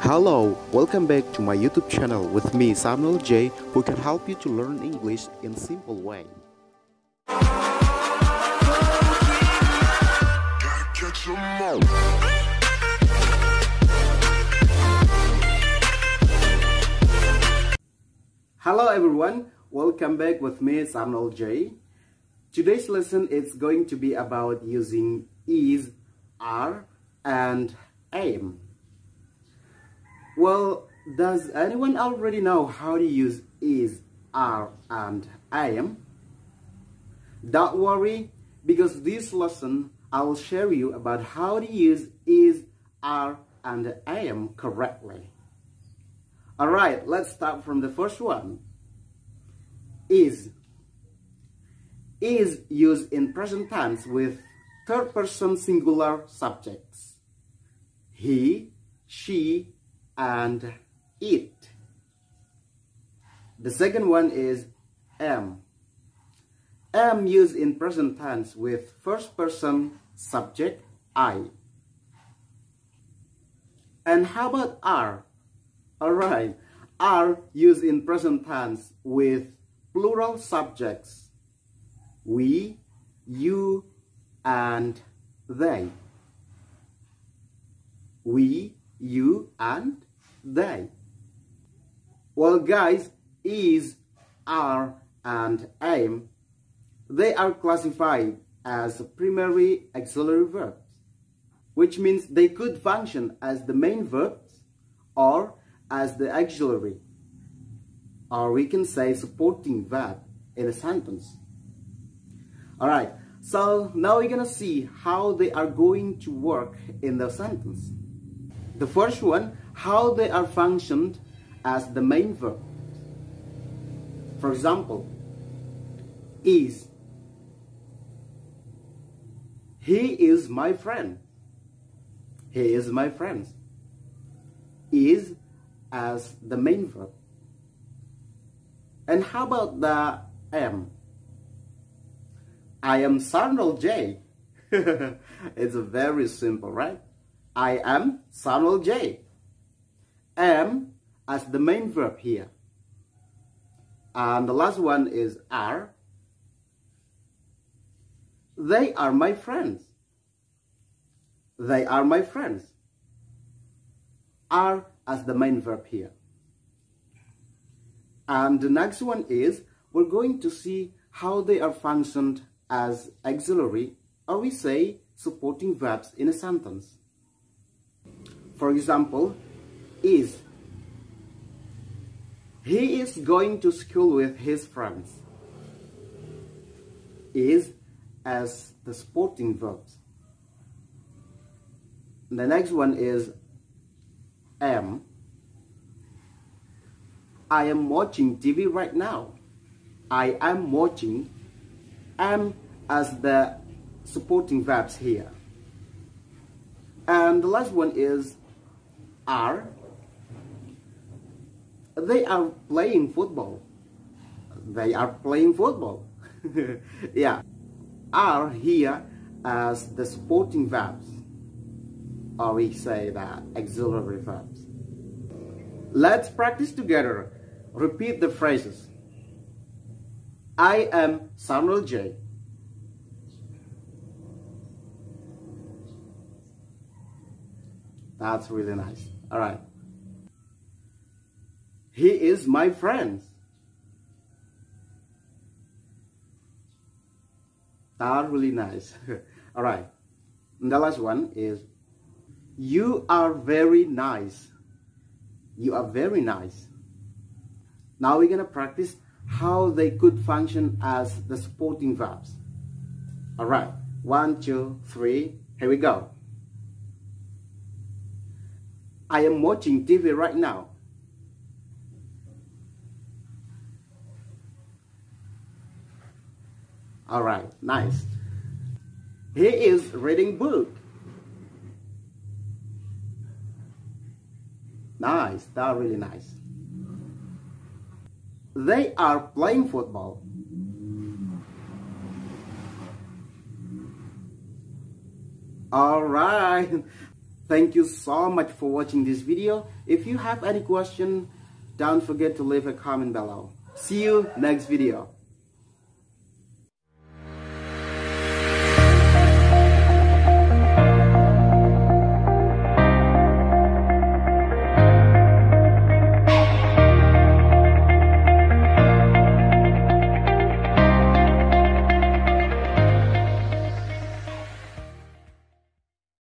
Hello, welcome back to my YouTube channel with me, Sarno Lj, who can help you to learn English in simple way. Hello everyone, welcome back with me, Sarno Lj. Today's lesson is going to be about using is, are, and am. Well, does anyone already know how to use is, are, and am? Don't worry, because this lesson I will share you about how to use is, are, and am correctly. Alright, let's start from the first one. Is. Is used in present tense with third-person singular subjects. He, she, and it. The second one is am. Am used in present tense with first-person subject I. And how about are? Alright, are used in present tense with plural subjects. We, you, and they. We, you, and they. Well guys, is, are, and am, they are classified as primary auxiliary verbs, which means they could function as the main verbs or as the auxiliary, or we can say supporting verb in a sentence. Alright, so now we're gonna see how they are going to work in the sentence. The first one, how they are functioned as the main verb. For example, is. He is my friend. He is my friend. Is as the main verb. And how about the am? I am Sarno Lj. It's very simple, right? I am Sarno Lj. Am as the main verb here. And the last one is are. They are my friends. They are my friends. Are as the main verb here. And the next one is, we're going to see how they are functioned as auxiliary, or we say supporting verbs in a sentence. For example, is. He is going to school with his friends. Is as the supporting verbs. The next one is am. I am watching TV right now. I am watching. Am as the supporting verbs here. And the last one is are. They are playing football. They are playing football. Yeah. Are here as the supporting verbs, or we say that auxiliary verbs. Let's practice together. Repeat the phrases. I am Sarno Lj. That's really nice. All right. He is my friend. That's really nice. All right. And the last one is, you are very nice. You are very nice. Now we're going to practice how they could function as the supporting verbs. All right. 1, 2, 3. Here we go. I am watching TV right now. All right, nice. He is reading book. Nice, that's really nice. They are playing football. All right. Thank you so much for watching this video. If you have any question, don't forget to leave a comment below. See you next video.